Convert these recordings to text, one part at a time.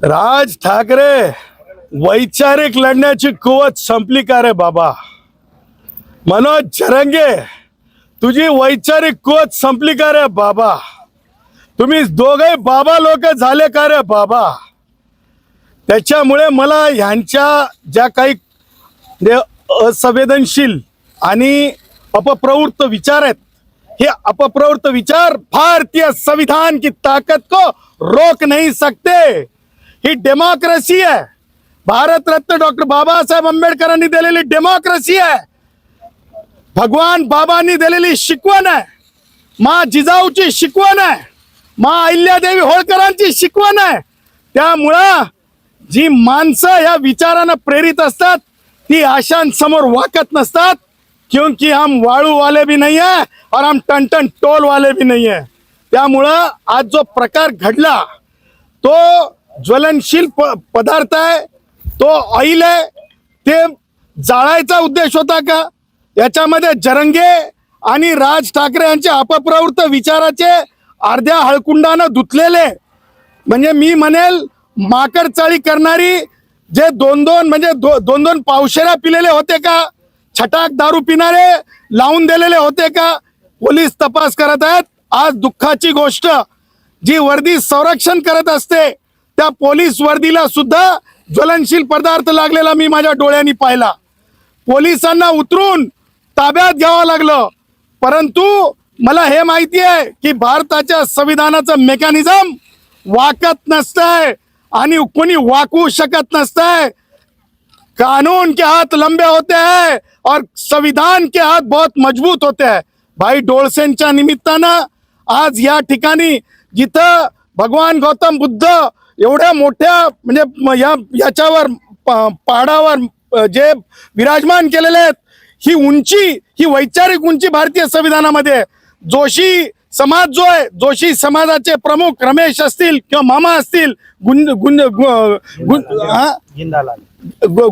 राज ठाकरे वैचारिक लढण्याची कुवत संपली का रे बाबा? मनोज जरंगे तुझी वैचारिक कुवत संपली का रे बाबा? तुम्ही दोघे बाबा लोक झाले का रे बाबा? त्याच्यामुळे मला ह्यांच्या ज्या काही असंवेदनशील आणि अपप्रवृत्त विचार आहेत, ये अपप्रवृत्त विचार भारतीय संविधान की ताकत को रोक नहीं सकते। ही डेमोक्रेसी है, भारत रत्न डॉक्टर बाबासाहेब आंबेडकरांनी दिलेली डेमोक्रेसी आहे, भगवान बाबांनी दिलेली शिकवण आहे, माँ जिजाऊची शिकवण आहे, माँ अहिल्यादेवी होळकरांची शिकवण आहे। त्यामुळे जी माणसं या विचारांना प्रेरित असतात ती आशांसमोर वाकत नसतात, क्योंकि हम वाळू वाले भी नहीं है और हम टन टोल वाले भी नहीं है। त्यामुळं आज जो प्रकार घडला तो ज्वलनशील पदार्थ आहे, तो ऑइल आहे, ते जाळायचा उद्देश होता का? याच्यामध्ये जरंगे आणि राज ठाकरे यांचे अपप्रवृत्त विचाराचे अर्ध्या हळकुंडानं धुतलेले, म्हणजे मी म्हणेल माकड चाळी करणारी जे दोन दोन पावशेरा पिलेले होते का? छटाक दारू पिणारे लावून दिलेले होते का? पोलीस तपास करत आहेत। आज दुःखाची गोष्ट, जी वर्दी संरक्षण करत असते त्या पोलीस वर्दीला सुद्धा ज्वलनशील पदार्थ लागलेला मी माझ्या डोळ्यांनी पाहिला। पोलिसांना उतरून ताब्यात घ्यावं लागलं, परंतु मला हे माहिती आहे की भारताच्या संविधानाचं मेकॅनिझम वाकत नसतंय आणि कोणी वाकवू शकत नसतंय। कानून के हाथ लंबे होते हैं और संविधान के हाथ बहुत मजबूत होते हैं। भाई डोळसेंच्या निमित्तानं आज या ठिकाणी जिथं भगवान गौतम बुद्ध एवढ्या मोठ्या म्हणजे याच्यावर पहाडावर जे विराजमान केलेले आहेत, ही उंची, ही वैचारिक उंची भारतीय संविधानामध्ये जोशी समाज जो आहे, जोशी समाजाचे प्रमुख रमेश असतील किंवा मामा असतील,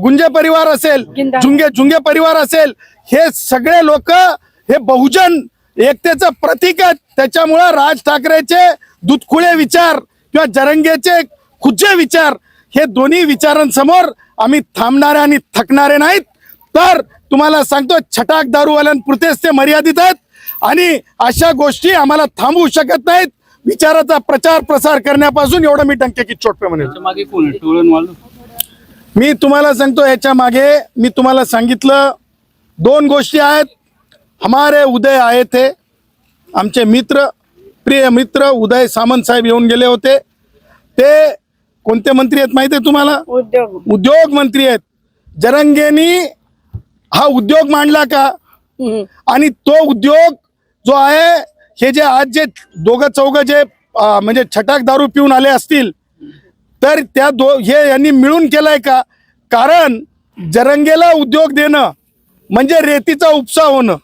गुंजे परिवार असेल, झुंगे परिवार असेल, हे सगळे लोक हे बहुजन एकतेचं प्रतीक आहेत। त्याच्यामुळे राज ठाकरेचे दुधखुळे विचार किंवा जरंगेचे खुजे विचार, हे दोन्ही विचारांसमोर आम्ही थांबणारे आणि थकणारे नाहीत। तर तुम्हाला सांगतो, छटाक दारूवाल्यांपुरतेच ते मर्यादित आहेत आणि अशा गोष्टी आम्हाला थांबवू शकत नाहीत। विचाराचा प्रचार प्रसार करण्यापासून एवढं मी डंकेकी चोट पे म्हणेल। मी तुम्हाला सांगतो, याच्या मागे मी तुम्हाला सांगितलं दोन गोष्टी आहेत। हमारे उदय आए थे, आमचे मित्र, प्रिय मित्र उदय सामंत साहेब येऊन गेले होते। ते कोणते मंत्री आहेत माहिती आहे तुम्हाला? उद्योग मंत्री आहेत। जरंगेनी हा उद्योग मांडला का? आणि तो उद्योग जो आहे, हे जे आज जे दोघं चौघं जे म्हणजे छटाक दारू पिऊन आले असतील, तर त्या हे यांनी मिळून केलाय का? कारण जरंगेला उद्योग देणं म्हणजे रेतीचा उपसा होणं।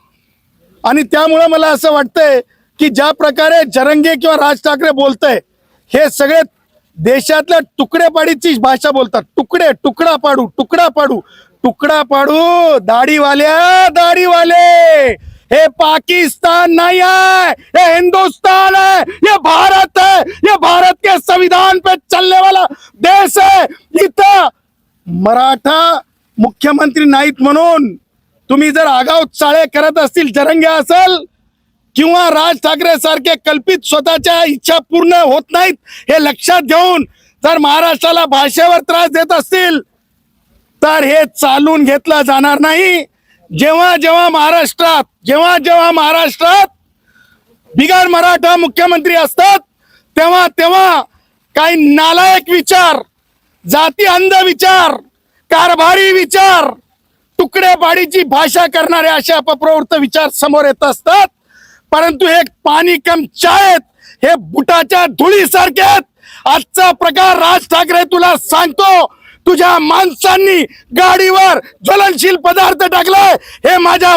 आणि त्यामुळे मला असं वाटतंय की ज्या प्रकारे जरंगे किंवा राज ठाकरे बोलतय, हे सगळे देशातल्या तुकडेपाडीची भाषा बोलतात। तुकडा पाडू, तुकडा पाडू, दाढीवाले, ये पाकिस्तान नहीं है, ये हिंदुस्तान है, ये भारत है, ये भारत के संविधान पे चलने वाला देश है। इथं मराठा मुख्यमंत्री नाहीत म्हणून तुम्ही जर आगाऊ चाळे करत असतील, जरंगे असेल किंवा राज ठाकरे सारखे कल्पित स्वतःच्या इच्छा पूर्ण होत नाहीत हे लक्षात घेऊन जर महाराष्ट्राला भाषेवर त्रास देत असतील, तर हे चालून घेतलं जाणार नाही। जेव्हा महाराष्ट्रात बिगर मराठा मुख्यमंत्री असतात, तेव्हा काही नालायक विचार, जाती अंध विचार, कारभारी विचार, तुकडेपाडीची भाषा करणारे अशा अपप्रवृत्त विचार समोर येत असतात। परंतु हे पाणी कम चायत, हे बुटाच्या धुळीसारखे आहेत। आजचा प्रकार राज ठाकरे, तुला सांगतो, तुझ्या माणसांनी गाडीवर ज्वलनशील पदार्थ टाकलाय, हे माझ्या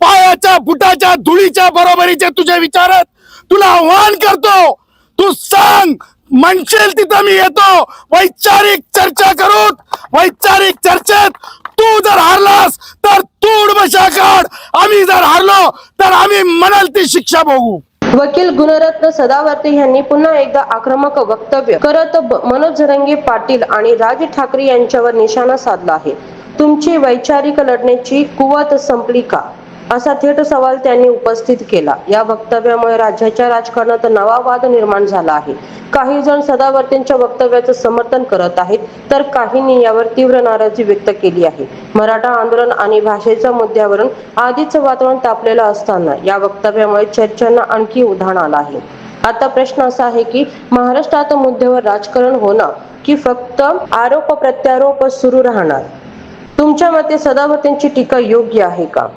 पायाच्या बुटाच्या धुळीच्या बरोबरीचे तुझे विचार आहेत। तुला आव्हान करतो, तू सांग, म्हणशील तिथं मी येतो। वैचारिक चर्चा करू, वैचारिक चर्चेत तू जर हारलास तर तू उडबशा काढ, आम्ही जर हारलो तर आम्ही म्हणाल ती शिक्षा भोगू। वकील गुणरत्न सदावर्ते यांनी पुन्हा एकदा आक्रमक वक्तव्य करत मनोज जरांगे पाटील आणि राज ठाकरे यांच्यावर निशाणा साधला आहे. तुमची वैचारिक लढण्याची कुवत संपली का, असा थेट सवाल त्यांनी उपस्थित केला. या वक्तव्यामुळे राज्याच्या राजकारणात नवा वाद निर्माण झाला आहे. काही जण सदावर्तेंच्या वक्तव्याचं समर्थन करत आहेत, तर काहींनी यावर तीव्र नाराजी व्यक्त केली आहे. मराठा आंदोलन आणि भाषेच्या मुद्द्यावरून आधीच वातावरण तापलेलं असताना या वक्तव्यामुळे चर्चांना आणखी उधाण आलं आहे. आता प्रश्न असा आहे की महाराष्ट्रात मुद्द्यावर राजकारण होणार की फक्त आरोप प्रत्यारोप सुरू राहणार? तुमच्या मते सदावर्तेंची टीका योग्य आहे का?